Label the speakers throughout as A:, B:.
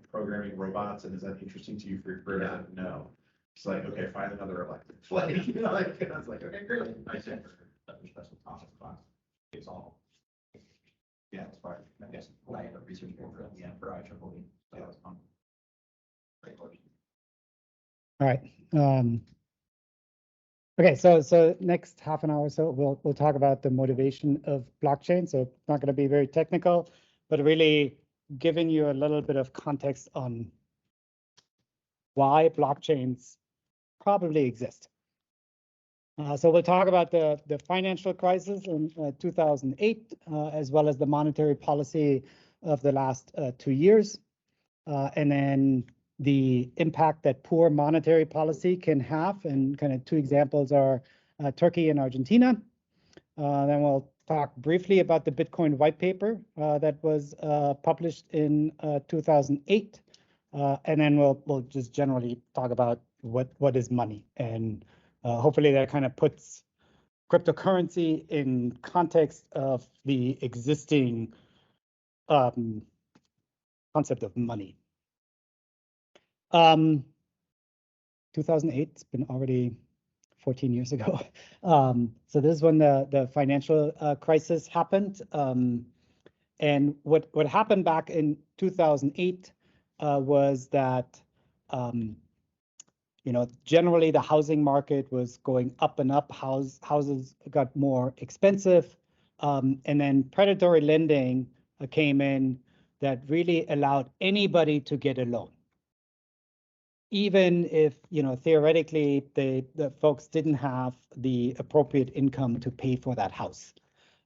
A: like programming robots, and is that interesting to you for your career? Yeah. No. It's like, okay, find another elective. Like, you know, like, I was like, okay, great.
B: I said for special topic class, it's all. Yeah, it's part. I guess I had a research program for IEEE. So that was fun. Great question.
C: All right. Okay, so next half an hour or so, we'll talk about the motivation of blockchain. So it's not going to be very technical, but really giving you a little bit of context on why blockchains probably exist. So we'll talk about the financial crisis in 2008, as well as the monetary policy of the last 2 years, and then the impact that poor monetary policy can have. And kind of two examples are Turkey and Argentina. Then we'll talk briefly about the Bitcoin white paper that was published in 2008. And then we'll just generally talk about what is money. And hopefully that kind of puts cryptocurrency in context of the existing concept of money. 2008, it's been already 14 years ago. So this is when the financial crisis happened. And what happened back in 2008 was that, generally the housing market was going up and up. Houses got more expensive. And then predatory lending came in that really allowed anybody to get a loan, even if, theoretically the folks didn't have the appropriate income to pay for that house.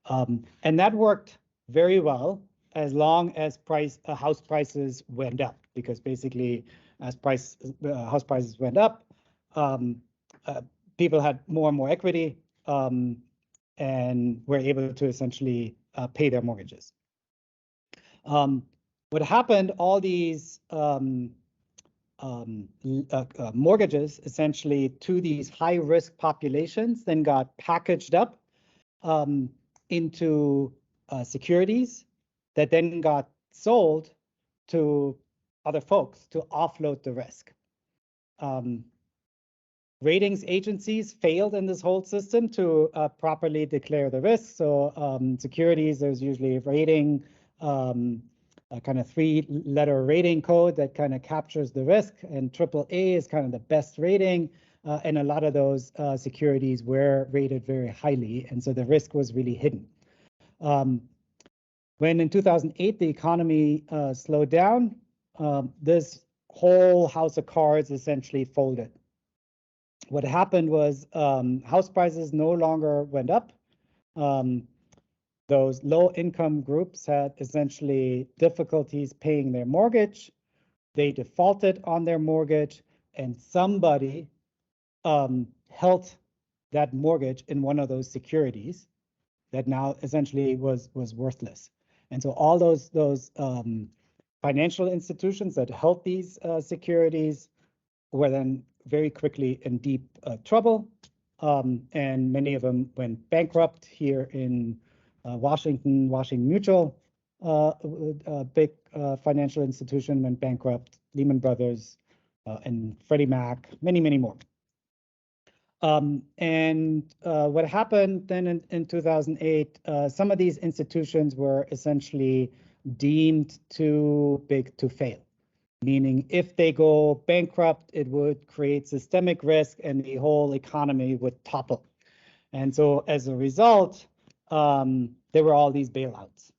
C: And that worked very well as long as house prices went up, because basically as house prices went up, people had more and more equity and were able to essentially pay their mortgages. What happened, all these mortgages essentially to these high risk populations then got packaged up into securities that then got sold to other folks to offload the risk. Ratings agencies failed in this whole system to properly declare the risk. So securities, there's usually a rating, a kind of 3-letter rating code that kind of captures the risk, and AAA is kind of the best rating. And a lot of those securities were rated very highly, and so the risk was really hidden. When in 2008 the economy slowed down, this whole house of cards essentially folded. What happened was house prices no longer went up. Those low-income groups had essentially difficulties paying their mortgage. They defaulted on their mortgage, and somebody held that mortgage in one of those securities that now essentially was worthless. And so all those financial institutions that held these securities were then very quickly in deep trouble, and many of them went bankrupt. Here in Washington Mutual, a big financial institution, went bankrupt, Lehman Brothers, and Freddie Mac, many more. And what happened then in 2008, some of these institutions were essentially deemed too big to fail, meaning if they go bankrupt, it would create systemic risk and the whole economy would topple. And so as a result, there were all these bailouts.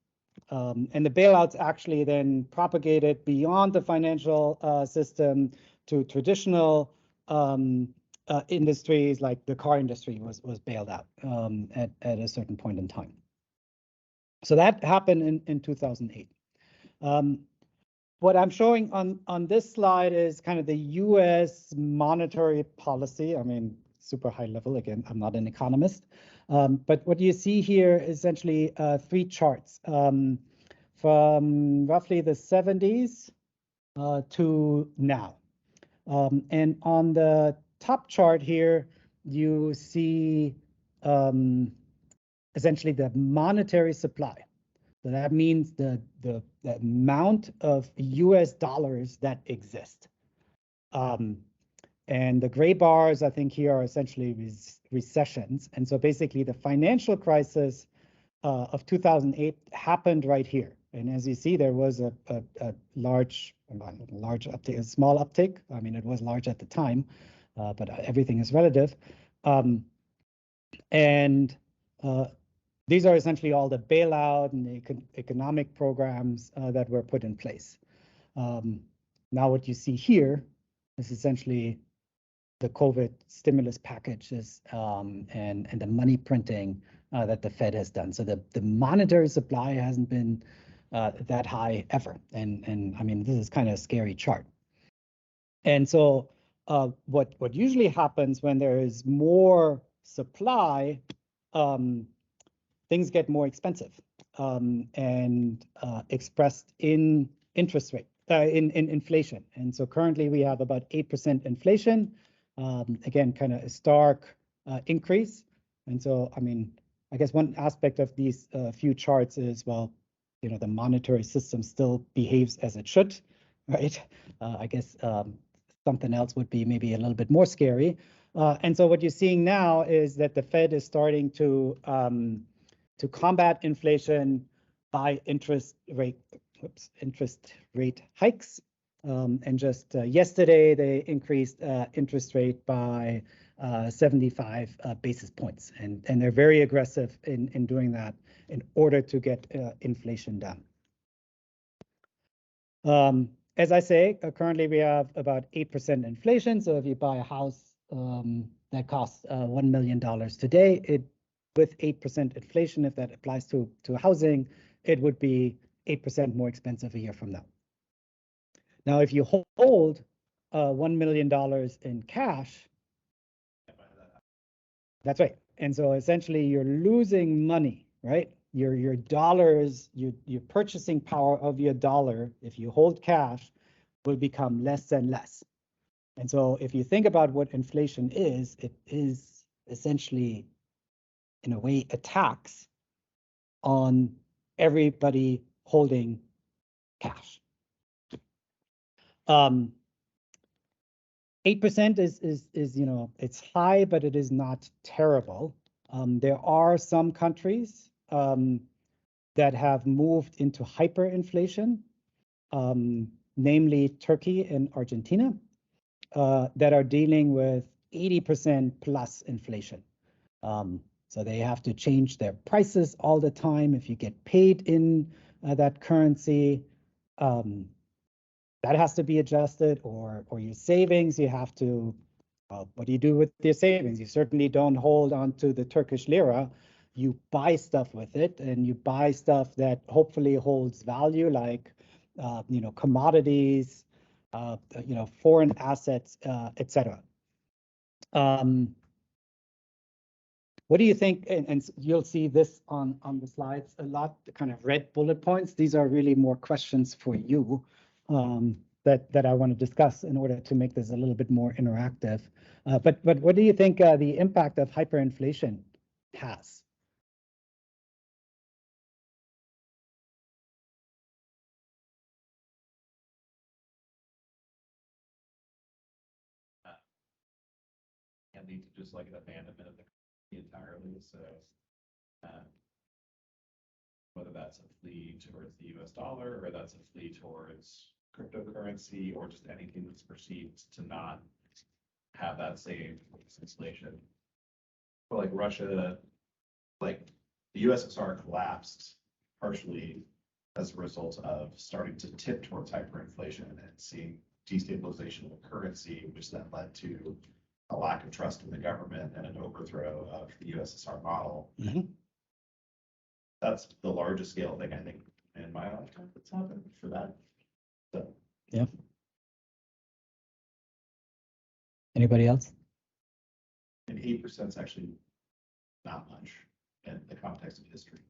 C: And the bailouts actually then propagated beyond the financial system to traditional industries, like the car industry was bailed out at a certain point in time. So that happened in 2008. What I'm showing on this slide is kind of the US monetary policy. I mean, super high level. Again, I'm not an economist. But what you see here is essentially 3 charts from roughly the 70s to now. And on the top chart here, you see essentially the monetary supply. So that means the amount of US dollars that exist. And the gray bars, I think, here are essentially recessions. And so basically the financial crisis of 2008 happened right here. And as you see, there was a large uptick, a small uptick. I mean, it was large at the time, but everything is relative. These are essentially all the bailout and the economic programs that were put in place. Now what you see here is essentially the COVID stimulus packages and the money printing that the Fed has done. So the monetary supply hasn't been that high ever. And I mean, this is kind of a scary chart. And so what usually happens when there is more supply, things get more expensive and expressed in interest rate, in inflation. And so currently we have about 8% inflation. Again, kind of a stark increase. And so, I mean, I guess one aspect of these few charts is, well, you know, the monetary system still behaves as it should, right? I guess something else would be maybe a little bit more scary. And so what you're seeing now is that the Fed is starting to combat inflation by interest rate hikes. And just yesterday, they increased interest rate by 75 basis points. And they're very aggressive in doing that in order to get inflation down. As I say, currently we have about 8% inflation. So if you buy a house that costs $1 million today, with 8% inflation, if that applies to housing, it would be 8% more expensive a year from now. Now, if you hold $1 million in cash, that's right. And so essentially you're losing money, right? Your dollars, your purchasing power of your dollar, if you hold cash, will become less and less. And so if you think about what inflation is, it is essentially, in a way, a tax on everybody holding cash. 8% is, you know, it's high, but it is not terrible. There are some countries that have moved into hyperinflation, namely Turkey and Argentina, that are dealing with 80% plus inflation. So they have to change their prices all the time. If you get paid in that currency, that has to be adjusted, or your savings, you have to, what do you do with your savings? You certainly don't hold on to the Turkish lira. You buy stuff with it, and you buy stuff that hopefully holds value, like, you know, commodities, you know, foreign assets, etc. What do you think? And you'll see this on the slides a lot, the kind of red bullet points. These are really more questions for you that I want to discuss in order to make this a little bit more interactive. But what do you think the impact of hyperinflation has?
B: Can lead to just like an abandonment of the currency entirely. So whether that's a flee towards the US dollar, or that's a flee towards cryptocurrency, or just anything that's perceived to not have that same inflation. But like Russia, like the USSR collapsed partially as a result of starting to tip towards hyperinflation and seeing destabilization of the currency, which then led to a lack of trust in the government and an overthrow of the USSR model.
C: Mm-hmm.
B: That's the largest scale thing I think in my lifetime that's happened for that. So
C: yeah. Anybody else?
B: And 8% is actually not much in the context of history.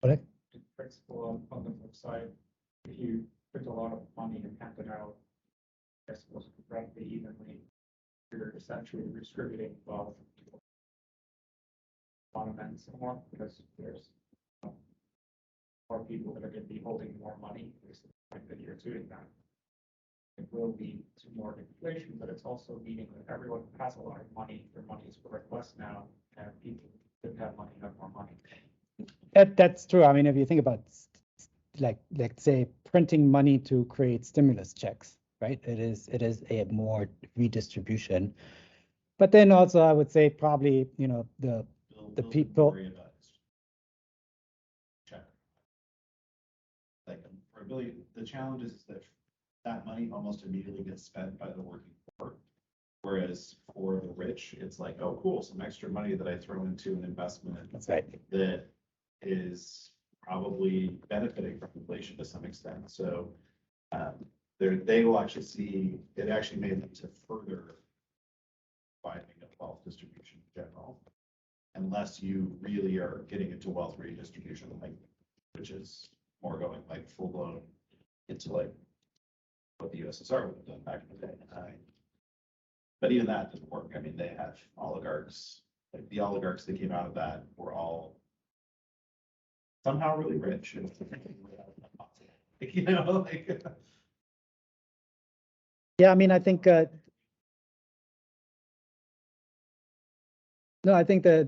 C: Okay.
D: In principle, on the flip side, if you put a lot of money and hand it out, I suppose roughly evenly, you're essentially distributing wealth. monuments anymore because there's more people that are going to be holding more money. There's like that you're doing that. It will lead to more inflation, but it's also meaning that everyone who has a lot of money, their money is worth less now, and people who didn't have money have more money.
C: That's true. I mean, if you think about like say printing money to create stimulus checks, right? It is a more redistribution. But then also I would say probably, you know, the people.
A: Check. Like for $1 billion, the challenge is that that money almost immediately gets spent by the working poor. Whereas for the rich, it's like, oh, cool, some extra money that I throw into an investment.
C: That's right.
A: That is probably benefiting from inflation to some extent. So they will actually see, it actually made them to further widening of wealth distribution in general. Unless you really are getting into wealth redistribution, like, which is more going like full blown into like what the USSR would have done back in the day. But even that doesn't work. I mean, they have oligarchs, like the oligarchs that came out of that were all somehow really rich. You know, like.
C: Yeah, I mean, I think no, I think I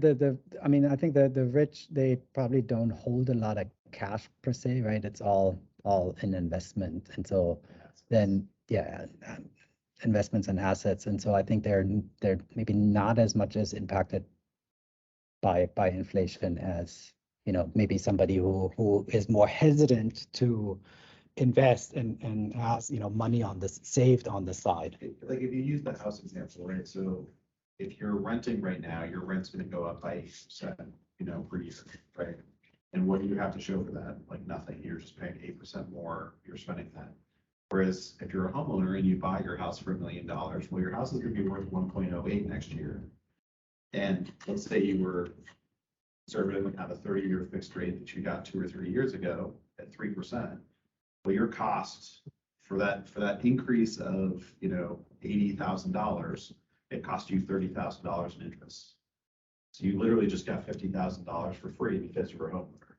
C: think the rich, they probably don't hold a lot of cash per se, right? It's all in investment, and so then yeah, investments and assets, and so I think they're maybe not as much as impacted by inflation as, you know, maybe somebody who is more hesitant to invest and has, you know, money on this saved on the side.
A: Like if you use the house example, right? So if you're renting right now, your rent's going to go up by 8%, you know, per year, right? And what do you have to show for that? Like nothing. You're just paying 8% more. You're spending that. Whereas if you're a homeowner and you buy your house for $1 million, well, your house is going to be worth 1.08 next year. And let's say you were conservative and have a 30-year fixed rate that you got 2 or 3 years ago at 3%. Well, your cost for that increase of, you know, $80,000, it cost you $30,000 in interest. So you literally just got $50,000 for free because you're a homeowner.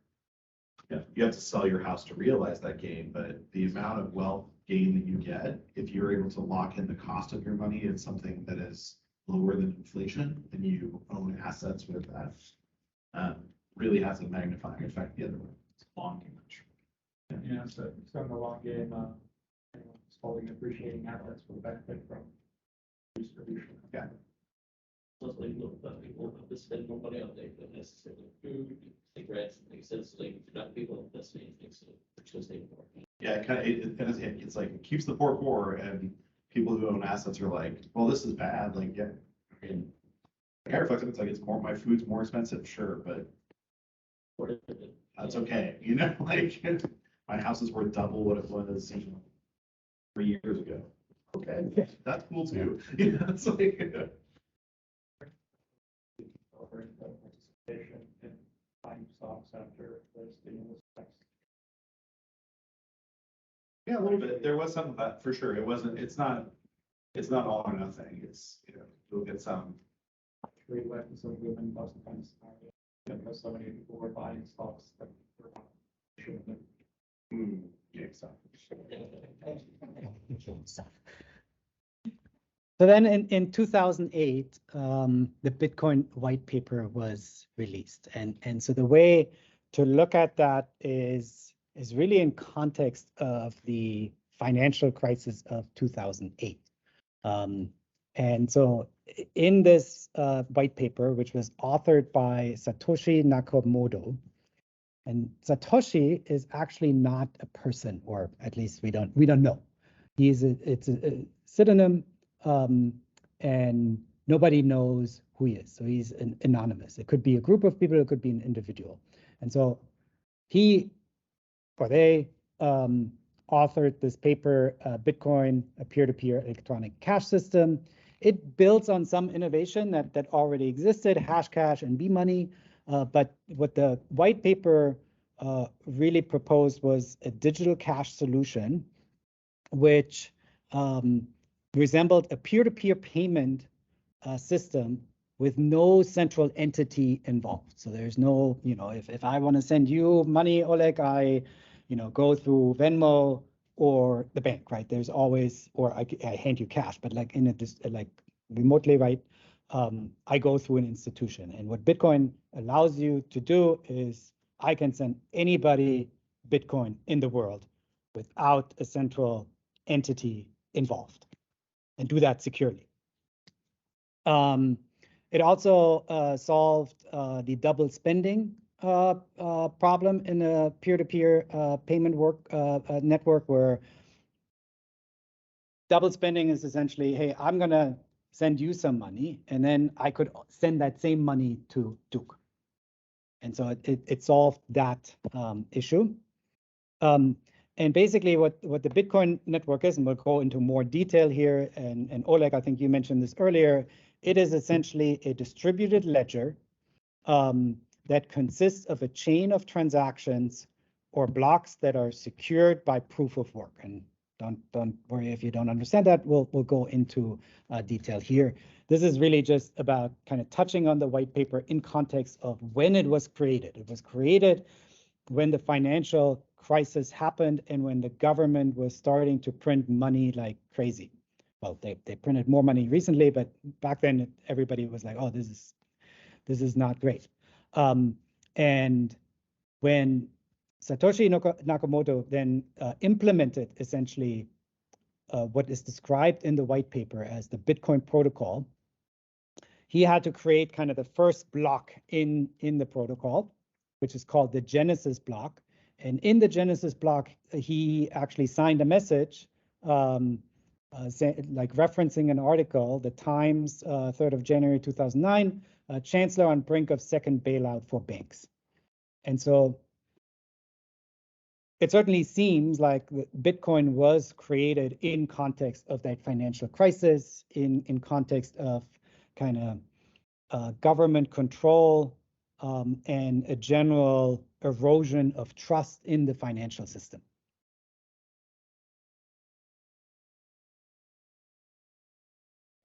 A: Yeah, you have to sell your house to realize that gain, but the amount of wealth gain that you get, if you're able to lock in the cost of your money at something that is lower than inflation, and you own assets with that, really has a magnifying effect the other way. It's long game.
D: Yeah, so in the long game, it's holding appreciating assets will benefit from distribution.
A: Yeah.
E: Mostly people have to spend more money on things than necessarily food, cigarettes, and things. So it's like not people investing in things which will save more.
A: Yeah, it's like it keeps the poor, and people who own assets are like, well, this is bad. Like, yeah, I mean, like I reflect on it, it's like it's more, my food's more expensive, sure, but that's okay, you know, like my house is worth double what it was, you know, 3 years ago. Okay, that's cool too. You know, it's like
D: Participation in buying stocks after the stimulus checks.
A: yeah, a little bit. There was some of that for sure. It's not all or nothing. It's, you know, you'll get some.
D: Three weapons of women plus the kind of scenario. Because so many people were buying stocks that were not shouldn't have been.
A: Yeah, exactly.
C: So then in 2008, the Bitcoin white paper was released. And so the way to look at that is really in context of the financial crisis of 2008. And so in this white paper, which was authored by Satoshi Nakamoto, and Satoshi is actually not a person, or at least we don't know. It's a pseudonym. And nobody knows who he is. So he's anonymous. It could be a group of people, it could be an individual. And so they authored this paper, Bitcoin, a peer-to-peer electronic cash system. It builds on some innovation that already existed, Hashcash and B-Money. But what the white paper really proposed was a digital cash solution, which resembled a peer-to-peer payment system with no central entity involved. So there's no, if I want to send you money, Oleg, I, go through Venmo or the bank, right? There's always, or I hand you cash, but like like remotely, right? I go through an institution. And what Bitcoin allows you to do is I can send anybody Bitcoin in the world without a central entity involved and do that securely. It also solved the double spending problem in a peer-to-peer payment network where double spending is essentially, hey, I'm going to send you some money, and then I could send that same money to Duke. And so it solved that issue. And basically what the Bitcoin network is, and we'll go into more detail here, and Oleg, I think you mentioned this earlier, it is essentially a distributed ledger that consists of a chain of transactions or blocks that are secured by proof of work. And don't worry if you don't understand that. We'll go into detail here. This is really just about kind of touching on the white paper in context of when it was created. It was created when the financial crisis happened and when the government was starting to print money like crazy. Well, they printed more money recently, but back then everybody was like, oh, this is not great. And when Satoshi Nakamoto then implemented essentially what is described in the white paper as the Bitcoin protocol, he had to create kind of the first block in the protocol, which is called the Genesis block. And in the Genesis block, he actually signed a message like referencing an article, the Times, 3rd of January 2009, Chancellor on brink of second bailout for banks. And so it certainly seems like Bitcoin was created in context of that financial crisis, in context of kind of government control and a general erosion of trust in the financial system.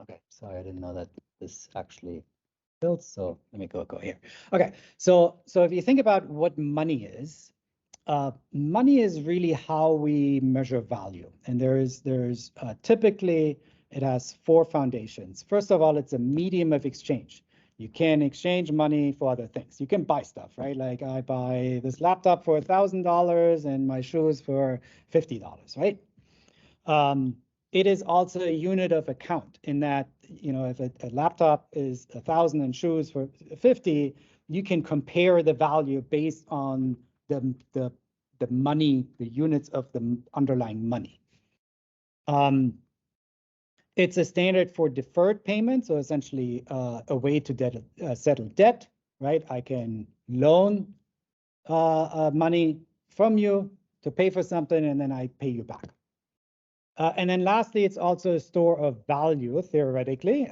C: Okay, sorry, I didn't know that this actually built, so let me go here. Okay, so if you think about what money is really how we measure value, and there's typically it has 4 foundations. First of all, it's a medium of exchange. You can exchange money for other things. You can buy stuff, right? Like I buy this laptop for $1,000 and my shoes for $50, right? It is also a unit of account in that, if a laptop is 1,000 and shoes for 50, you can compare the value based on the money, the units of the underlying money. It's a standard for deferred payment, so essentially a way to settle debt, right? I can loan money from you to pay for something, and then I pay you back. And then lastly, it's also a store of value, theoretically,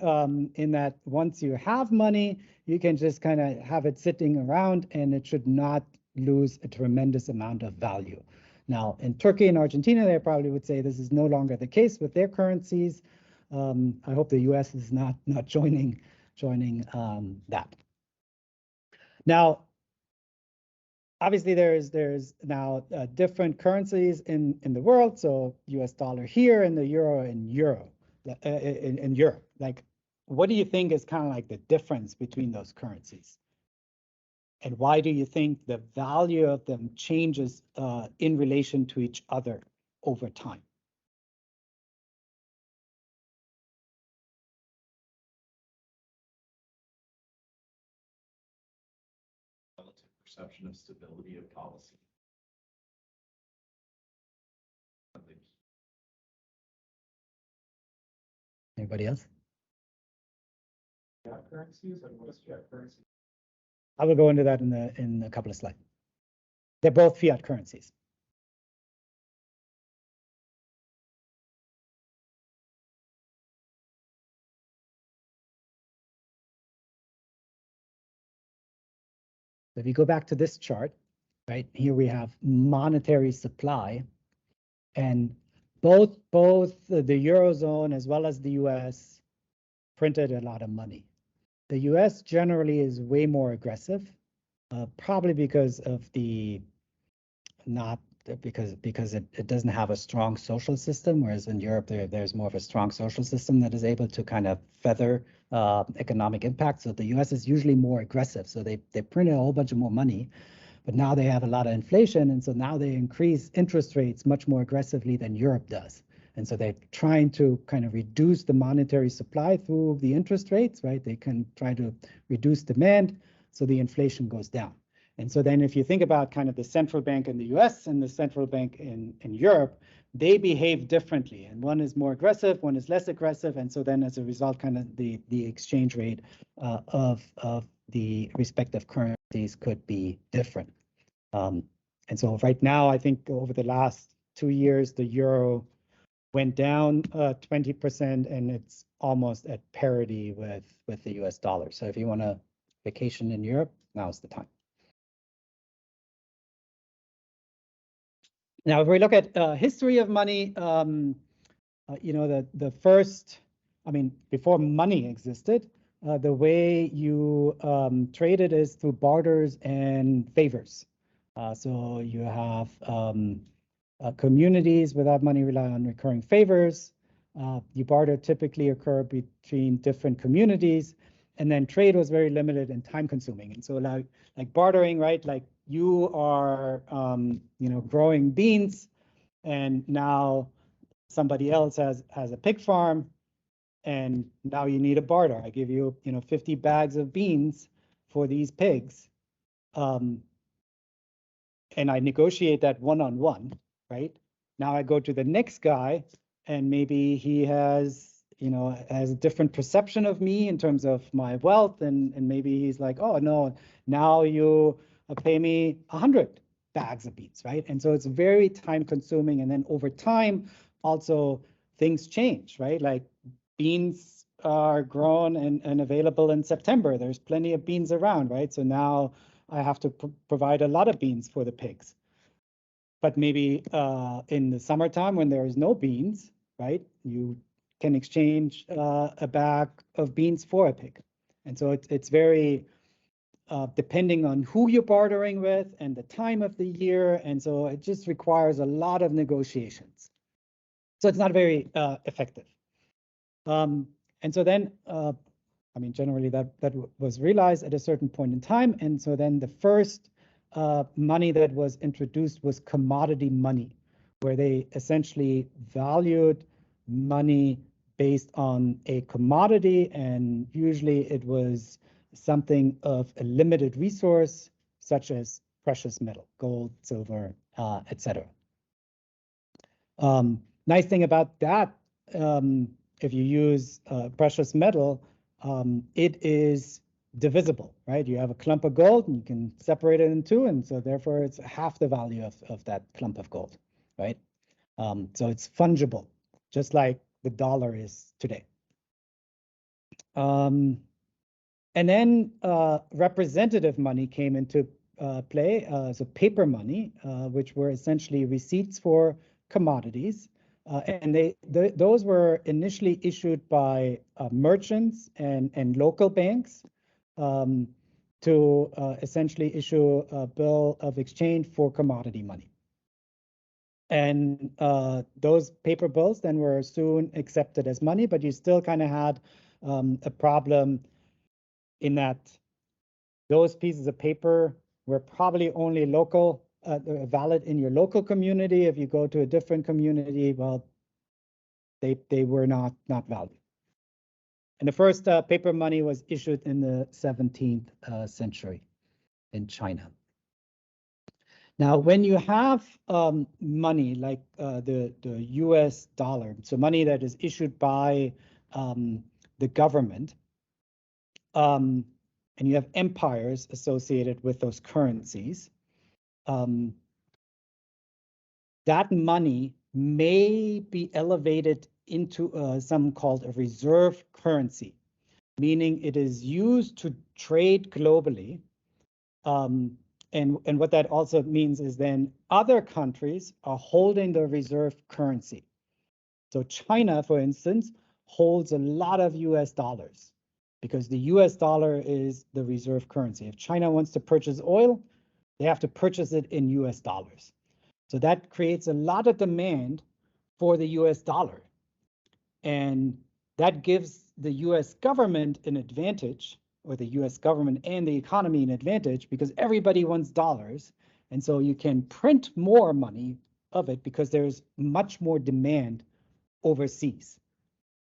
C: in that once you have money, you can just kind of have it sitting around and it should not lose a tremendous amount of value. Now, in Turkey and Argentina, they probably would say this is no longer the case with their currencies. I hope the US is not joining that. Now, obviously, there's now different currencies in the world. So US dollar here and the euro in Europe. Like, what do you think is kind of like the difference between those currencies? And why do you think the value of them changes in relation to each other over time?
B: Relative perception of stability of policy.
C: Anybody else?
D: Fiat currencies, and what is fiat currency?
C: I will go into that in a couple of slides. They're both fiat currencies. So if you go back to this chart, right, here we have monetary supply, and both the Eurozone as well as the US printed a lot of money. the US generally is way more aggressive, probably because of not because it doesn't have a strong social system, whereas in Europe there's more of a strong social system that is able to kind of feather economic impact. So the US is usually more aggressive. So they printed a whole bunch of more money, but now they have a lot of inflation, and so now they increase interest rates much more aggressively than Europe does. And so they're trying to kind of reduce the monetary supply through the interest rates, right? They can try to reduce demand, so the inflation goes down. And so then if you think about kind of the central bank in the US and the central bank in Europe, they behave differently. And one is more aggressive, one is less aggressive. And so then as a result, kind of the exchange rate of the respective currencies could be different. And so right now, I think over the last 2 years, the euro went down 20%, and it's almost at parity with the US dollar. So if you want to vacation in Europe, now's the time. Now, if we look at history of money, you know, the first, I mean, before money existed, the way you traded is through barters and favors. So you have communities without money rely on recurring favors. You barter typically occur between different communities, and then trade was very limited and time consuming. And so like bartering, right? Like you are, you know, growing beans, and now somebody else has a pig farm, and now you need a barter. I give you, you know, 50 bags of beans for these pigs. And I negotiate that one-on-one, right? Now I go to the next guy, and maybe he has, you know, has a different perception of me in terms of my wealth, and maybe he's like, oh no, now you pay me 100 bags of beans, right? And so it's very time consuming, and then over time, also things change, right? Like beans are grown and available in September. There's plenty of beans around, right? So now I have to provide a lot of beans for the pigs. But maybe in the summertime when there is no beans, right, you can exchange a bag of beans for a pig. And so it's very depending on who you're bartering with and the time of the year. And so it just requires a lot of negotiations. So it's not very effective. And so then, I mean, generally that was realized at a certain point in time. And so then the first money that was introduced was commodity money, where they essentially valued money based on a commodity, and usually it was something of a limited resource, such as precious metal, gold, silver, etc. Nice thing about that, if you use precious metal, it is divisible, right? You have a clump of gold and you can separate it in two, and so therefore it's half the value of that clump of gold, right? So it's fungible, just like the dollar is today. And then representative money came into play, so paper money, which were essentially receipts for commodities. And those were initially issued by merchants and local banks to essentially issue a bill of exchange for commodity money. And those paper bills then were soon accepted as money, but you still kind of had a problem in that those pieces of paper were probably only local, valid in your local community. If you go to a different community, well, they were not valid. And the first paper money was issued in the 17th century in China. Now, when you have money like the US dollar, so money that is issued by the government, and you have empires associated with those currencies, that money may be elevated into something called a reserve currency, meaning it is used to trade globally. And what that also means is then other countries are holding the reserve currency. So China, for instance, holds a lot of US dollars. because the US dollar is the reserve currency. If China wants to purchase oil, they have to purchase it in US dollars. So that creates a lot of demand for the US dollar. And that gives the US government an advantage, or the US government and the economy an advantage, because everybody wants dollars. And so you can print more money of it because there's much more demand overseas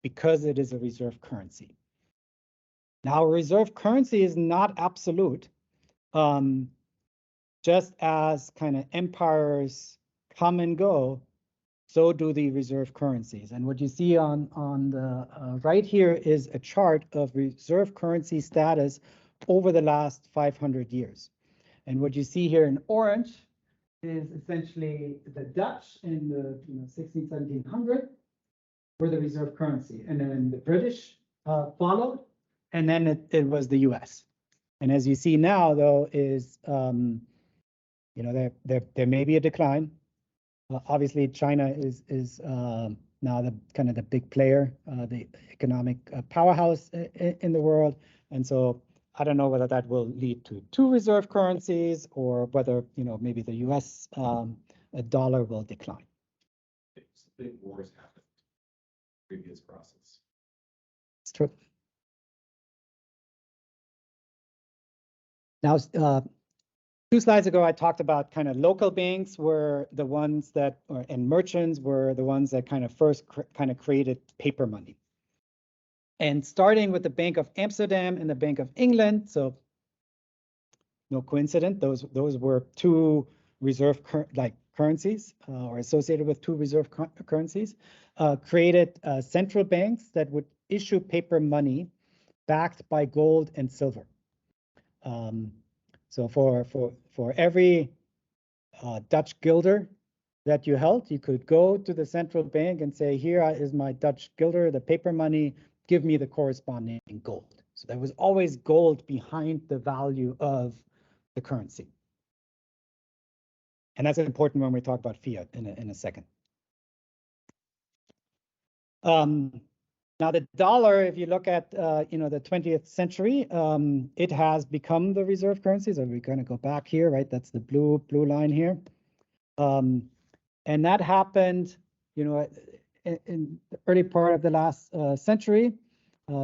C: because it is a reserve currency. Now, a reserve currency is not absolute. Just as kind of empires come and go, so do the reserve currencies. And what you see on the right here is a chart of reserve currency status over the last 500 years. And what you see here in orange is essentially the Dutch in the 16, 1700 were the reserve currency. And then the British followed, and then it was the US. And as you see now, though, is there may be a decline. Obviously, China is now the kind of the big player, the economic powerhouse in the world, and so I don't know whether that will lead to two reserve currencies or whether maybe the U.S. Dollar will decline.
B: Big wars happened. Previous process.
C: It's true. Now, 2 slides ago, I talked about kind of local banks were the ones that, and merchants were the ones that kind of first kind of created paper money. And starting with the Bank of Amsterdam and the Bank of England, so no coincidence, those were 2 reserve currencies or associated with 2 reserve currencies, created central banks that would issue paper money backed by gold and silver. So for every Dutch guilder that you held, you could go to the central bank and say, here is my Dutch guilder, the paper money, give me the corresponding gold. So there was always gold behind the value of the currency. And that's important when we talk about fiat in a second. Now the dollar, if you look at the 20th century, it has become the reserve currency. So we're going to go back here, right? That's the blue line here, and that happened, in the early part of the last century.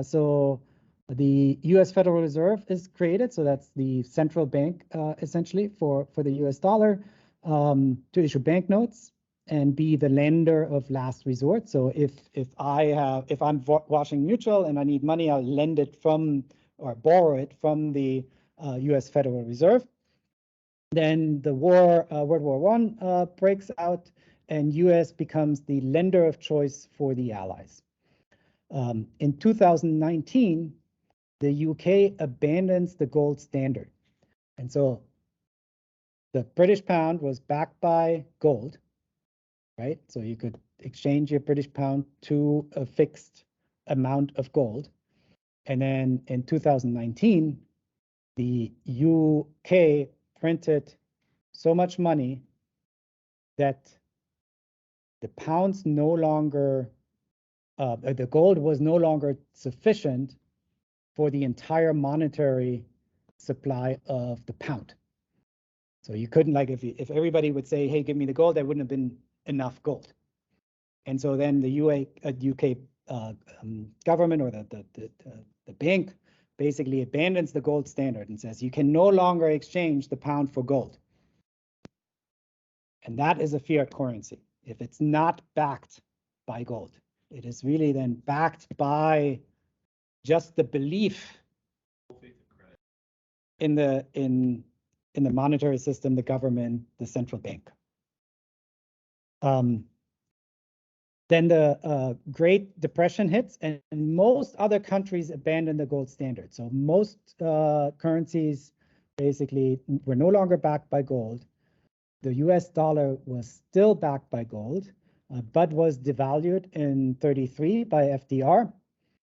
C: So the U.S. Federal Reserve is created, so that's the central bank essentially for the U.S. dollar to issue banknotes and be the lender of last resort. So if I'm Washington Mutual and I need money, I'll lend it from or borrow it from the U.S. Federal Reserve. Then the World War I breaks out, and U.S. becomes the lender of choice for the Allies. In 2019, the UK abandons the gold standard, and so the British pound was backed by gold. Right? So you could exchange your British pound to a fixed amount of gold. And then in 2019, the UK printed so much money that the pounds no longer, the gold was no longer sufficient for the entire monetary supply of the pound. So you couldn't, like, if everybody would say, hey, give me the gold, there wouldn't have been enough gold. And so then the UK government or the bank basically abandons the gold standard and says you can no longer exchange the pound for gold. And that is a fiat currency. If it's not backed by gold, it is really then backed by just the belief in the monetary system, the government, the central bank. Then the Great Depression hits, and most other countries abandon the gold standard. So most currencies basically were no longer backed by gold. The US dollar was still backed by gold, but was devalued in 33 by FDR.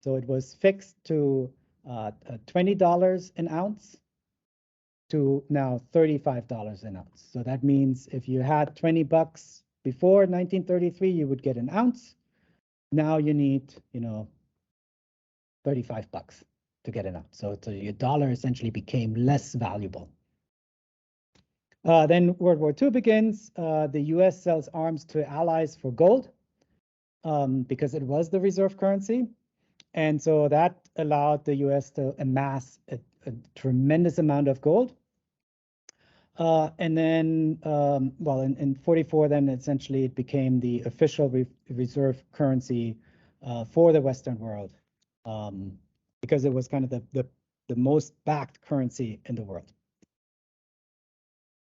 C: So it was fixed to $20 an ounce to now $35 an ounce. So that means if you had 20 bucks before 1933, you would get an ounce. Now you need, 35 bucks to get it out. So your dollar essentially became less valuable. Then World War II begins. The US sells arms to allies for gold because it was the reserve currency. And so that allowed the US to amass a tremendous amount of gold. And then, well, in 44, then essentially it became the official reserve currency for the Western world because it was kind of the most backed currency in the world.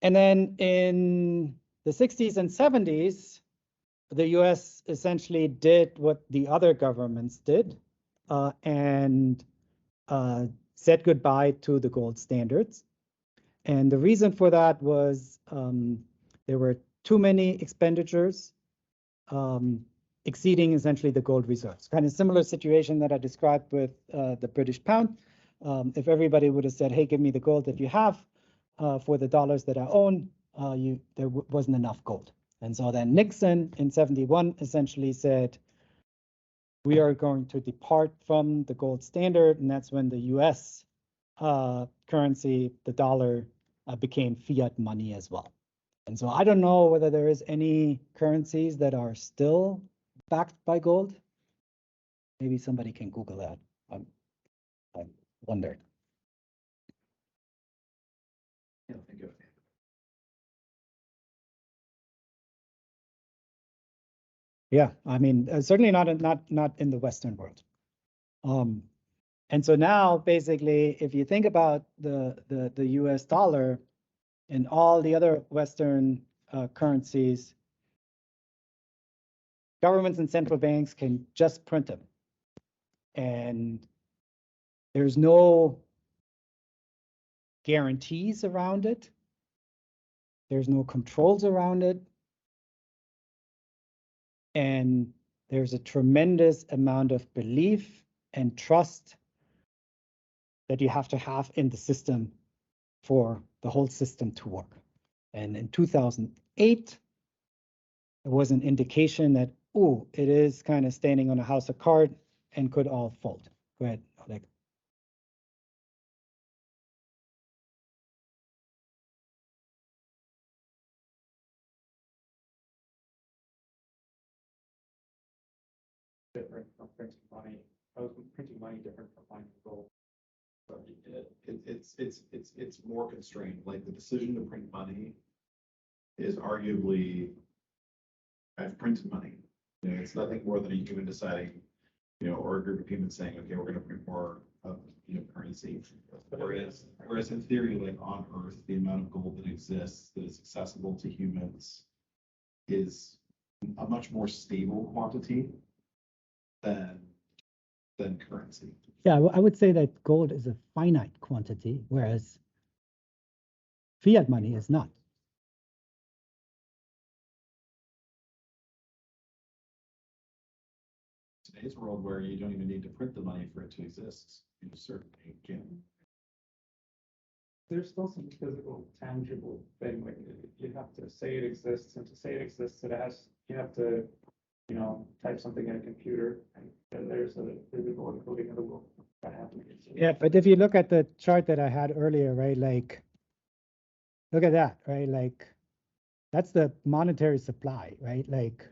C: And then in the 60s and 70s, the US essentially did what the other governments did and said goodbye to the gold standards. And the reason for that was there were too many expenditures exceeding essentially the gold reserves. Kind of similar situation that I described with the British pound. If everybody would have said, hey, give me the gold that you have for the dollars that I own, there wasn't enough gold. And so then Nixon in 71 essentially said, we are going to depart from the gold standard. And that's when the US currency, the dollar, became fiat money as well. And so I don't know whether there is any currencies that are still backed by gold. Maybe somebody can Google that. I wonder.
A: Can't think of it.
C: Yeah, I mean, certainly not in the Western world. And so now, basically, if you think about the US dollar and all the other Western currencies, governments and central banks can just print them. And there's no guarantees around it. There's no controls around it. And there's a tremendous amount of belief and trust that you have to have in the system for the whole system to work. And in 2008, there was an indication that, oh, it is kind of standing on a house of cards and could all fold. Go ahead, Oleg.
D: Different from printing money. How is printing money different from finding gold?
A: It's more constrained. Like the decision to print money is arguably, I've printed money. You know, it's nothing more than a human deciding, you know, or a group of humans saying, okay, we're going to print more of, you know, currency. Whereas in theory, like on Earth, the amount of gold that exists that is accessible to humans is a much more stable quantity than currency.
C: Yeah, I would say that gold is a finite quantity, whereas fiat money is not.
A: Today's world where you don't even need to print the money for it to exist, you certainly can.
D: There's still some physical, tangible thing, like you have to say it exists, and to say it exists, it has, you have to, you know, type something in a computer, and there's a physical encoding of the world that happens.
C: Yeah, but if you look at the chart that I had earlier, right, like, look at that, right, like, that's the monetary supply, right, like,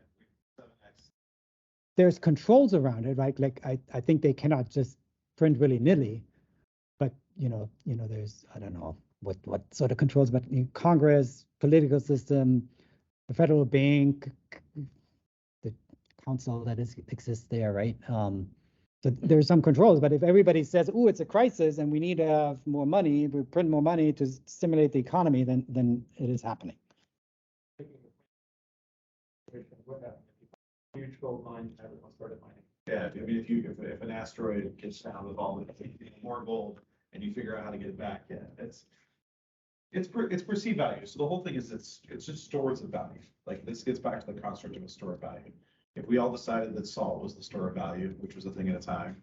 C: there's controls around it, right, like, I think they cannot just print willy-nilly, but, you know, there's, I don't know, what sort of controls, but in Congress, political system, the federal bank, the council that exists there, right, so there's some controls, but if everybody says, oh, it's a crisis and we need to have more money, we print more money to stimulate the economy, then it is happening.
D: What happened? Huge gold mine, everyone started mining.
A: Yeah, I mean, if an asteroid gets found with all the more gold and you figure out how to get it back, yeah, it's perceived value. So the whole thing is it's just stores of value. Like this gets back to the construct of a store of value. If we all decided that salt was the store of value, which was a thing at a time,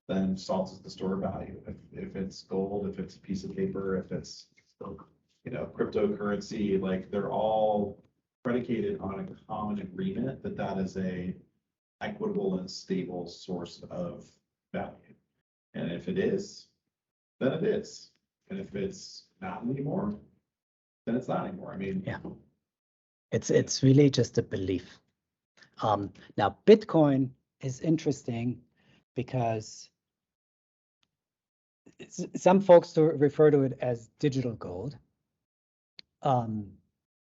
A: then salt is the store of value. If it's gold, if it's a piece of paper, if it's, you know, cryptocurrency, like they're all predicated on a common agreement that is a equitable and stable source of value. And if it is, then it is. And if it's not anymore, then it's not anymore. I mean.
C: Yeah. It's really just a belief. Now Bitcoin is interesting because some folks refer to it as digital gold,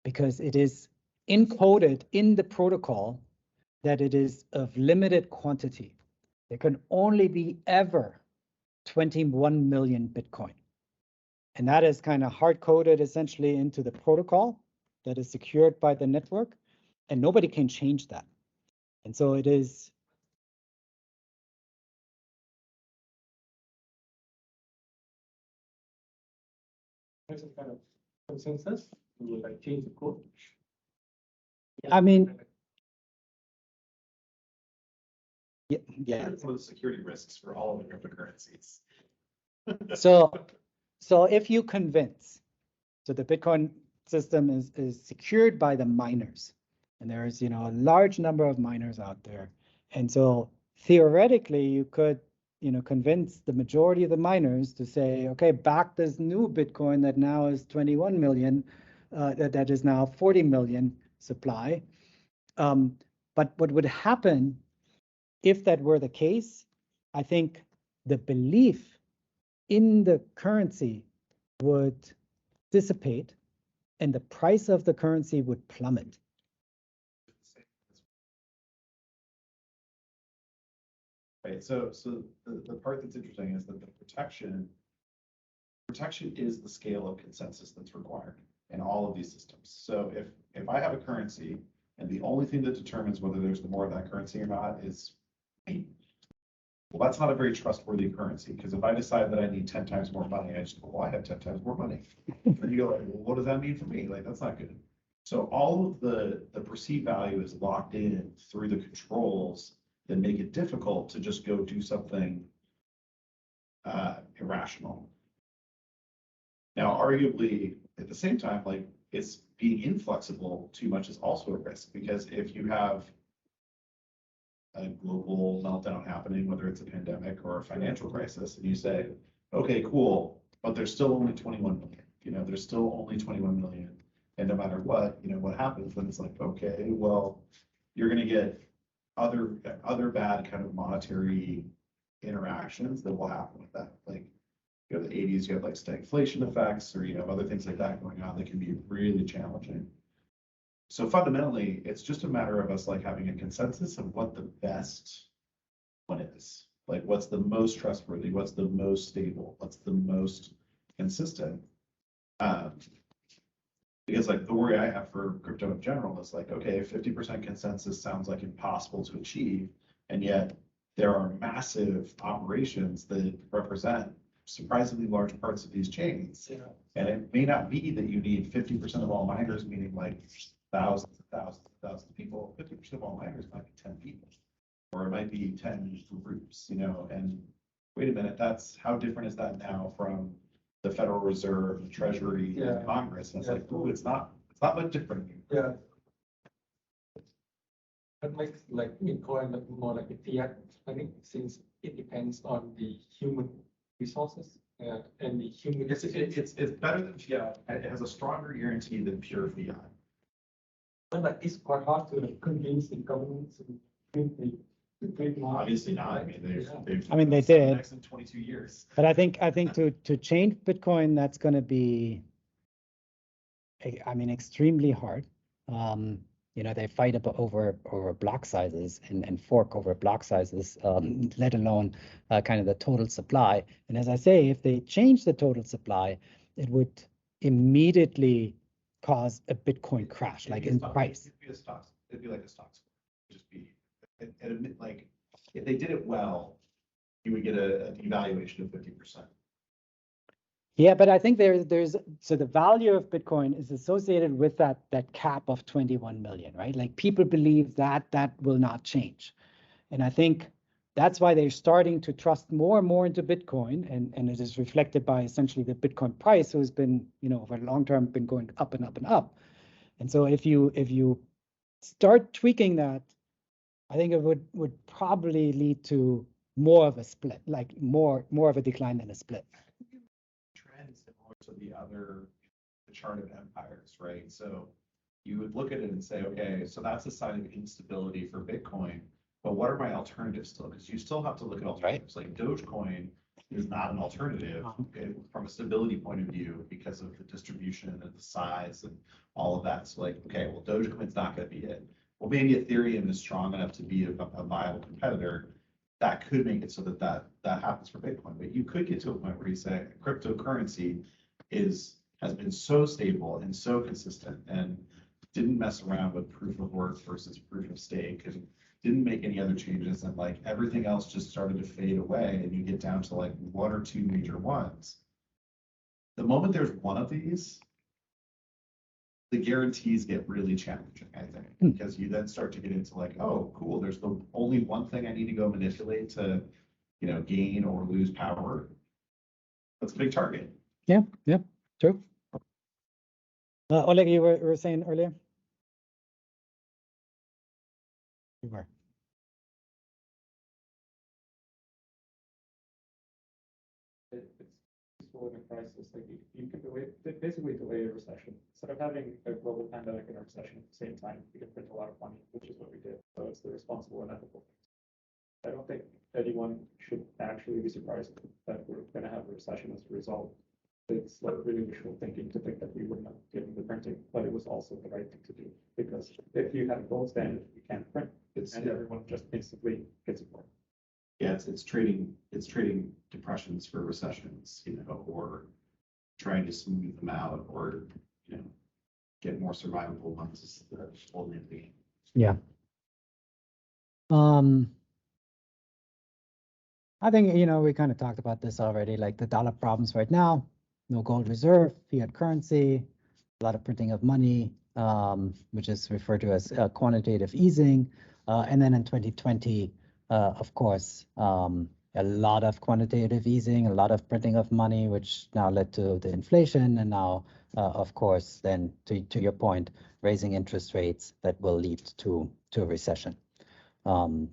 C: because it is encoded in the protocol that it is of limited quantity. There can only be ever 21 million Bitcoin. And that is kind of hard-coded essentially into the protocol that is secured by the network, and nobody can change that. And so it is.
D: There's a kind of consensus, we would like change the code.
C: I mean, yeah.
A: One of the security risks for all of the cryptocurrencies.
C: So if you convince, so the Bitcoin system is secured by the miners, and there's, you know, a large number of miners out there. And so theoretically you could, you know, convince the majority of the miners to say, okay, back this new Bitcoin that now is 21 million, that is now 40 million supply. But what would happen if that were the case? I think the belief in the currency would dissipate and the price of the currency would plummet.
A: Right, so the part that's interesting is that the protection is the scale of consensus that's required in all of these systems. So if I have a currency and the only thing that determines whether there's more of that currency or not is me, well, that's not a very trustworthy currency, because if I decide that I need 10 times more money, I just go, well, I have 10 times more money. And you go like, well, what does that mean for me? Like, that's not good. So all of the perceived value is locked in through the controls that make it difficult to just go do something irrational. Now, arguably, at the same time, like, it's being inflexible too much is also a risk, because if you have a global meltdown happening, whether it's a pandemic or a financial crisis, and you say, okay, cool, but there's still only 21 million, you know, there's still only 21 million. And no matter what, you know, what happens, then it's like, okay, well, you're going to get other bad kind of monetary interactions that will happen with that. Like, you know, the 80s, you have like stagflation effects, or, you know, other things like that going on that can be really challenging. So fundamentally, it's just a matter of us like having a consensus of what the best one is. Like, what's the most trustworthy, what's the most stable, what's the most consistent. Because like the worry I have for crypto in general is like, okay, 50% consensus sounds like impossible to achieve, and yet there are massive operations that represent surprisingly large parts of these chains.
D: Yeah.
A: And it may not be that you need 50% of all miners, meaning like thousands and thousands and thousands of people. 50% of all miners might be 10 people, or it might be 10 groups, you know, and wait a minute, that's how different is that now from the Federal Reserve, the Treasury,
D: Yeah.
A: and Congress? And it's
D: Yeah.
A: like, ooh, it's not much different.
D: Yeah. That makes like Bitcoin look more like a fiat, I think, since it depends on the human resources and the human.
A: It's better than fiat. It has a stronger guarantee than pure fiat.
D: But like it's quite hard to like, convince the government to print the market.
A: Obviously not. I mean, they've.
C: I mean, they
A: done some
C: did.
A: next in 22 years.
C: But I think to change Bitcoin, that's going to be, I mean, extremely hard. You know, they fight over block sizes and fork over block sizes, let alone kind of the total supply. And as I say, if they change the total supply, it would immediately cause a Bitcoin crash, like in price.
A: It'd be like a stock split. Just be, like, if they did it well, you would get a devaluation of 50%.
C: Yeah, but I think there's so the value of Bitcoin is associated with that cap of 21 million, right? Like, people believe that will not change. And I think that's why they're starting to trust more and more into Bitcoin, and it is reflected by essentially the Bitcoin price, who has been, you know, over a long term been going up and up and up. And so if you start tweaking that, I think it would probably lead to more of a split, like more of a decline than a split.
A: to the chart of empires, right? So you would look at it and say, okay, so that's a sign of instability for Bitcoin, but what are my alternatives still? Because you still have to look at alternatives. Like Dogecoin is not an alternative from a stability point of view because of the distribution and the size and all of that. So like, okay, well, Dogecoin's not going to be it. Well, maybe Ethereum is strong enough to be a viable competitor. That could make it so that happens for Bitcoin. But you could get to a point where you say cryptocurrency has been so stable and so consistent and didn't mess around with proof of work versus proof of stake and didn't make any other changes, and like everything else just started to fade away, and you get down to like one or two major ones. The moment there's one of these, the guarantees get really challenging, I think, because you then start to get into like, oh, cool, there's the only one thing I need to go manipulate to, gain or lose power. That's a big target.
C: Yeah, true. Oleg, you were saying earlier? You were.
D: It's useful in a crisis, like you can basically delay a recession. Instead of having a global pandemic and a recession at the same time, you can print a lot of money, which is what we did. So it's the responsible and ethical. I don't think anyone should actually be surprised that we're going to have a recession as a result. It's like really wishful thinking to think that we wouldn't have given the printing, but it was also the right thing to do, because if you have a gold standard, you can't print, and everyone just instantly gets it more.
A: Yeah, it's trading depressions for recessions, or trying to smooth them out, or get more survivable ones is the ultimately.
C: Yeah. I think, we kind of talked about this already, like the dollar problems right now, no gold reserve, fiat currency, a lot of printing of money, which is referred to as quantitative easing. And then in 2020, of course, a lot of quantitative easing, a lot of printing of money, which now led to the inflation. And now, of course, then to your point, raising interest rates that will lead to a recession. And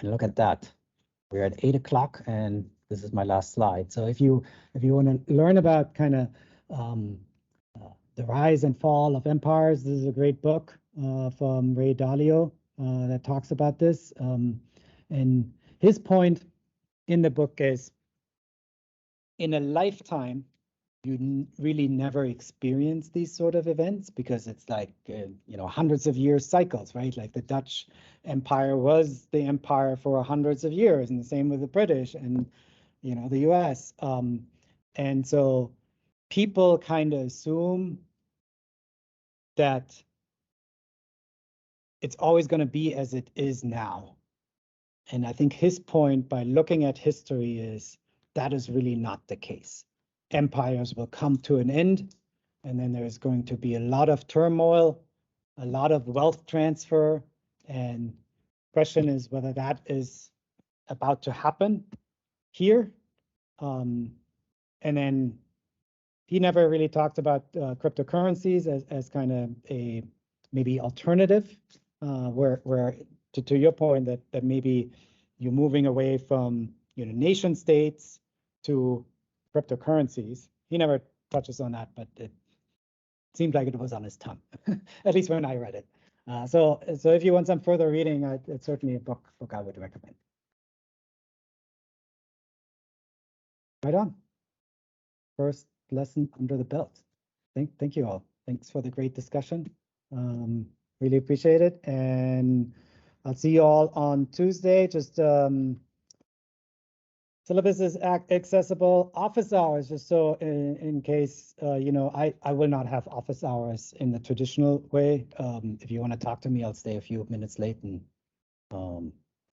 C: look at that. We're at 8 o'clock, and this is my last slide. So if you want to learn about kind of the rise and fall of empires, this is a great book from Ray Dalio that talks about this. And his point in the book is, in a lifetime, you really never experience these sort of events because it's like, hundreds of years cycles, right? Like the Dutch Empire was the empire for hundreds of years, and the same with the British and, the US. And so people kind of assume that it's always going to be as it is now. And I think his point by looking at history is that is really not the case. Empires will come to an end, and then there's going to be a lot of turmoil, a lot of wealth transfer, and question is whether that is about to happen here. And then he never really talked about cryptocurrencies as kind of a maybe alternative, where to your point that maybe you're moving away from nation states to cryptocurrencies. He never touches on that, but it seemed like it was on his tongue, at least when I read it. So if you want some further reading, it's certainly a book I would recommend. Right on. First lesson under the belt. Thank you all. Thanks for the great discussion. Really appreciate it. And I'll see you all on Tuesday. Just Syllabus is accessible office hours, just so in case, I will not have office hours in the traditional way. If you want to talk to me, I'll stay a few minutes late and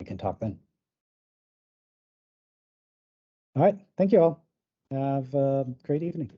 C: we can talk then. All right. Thank you all. Have a great evening.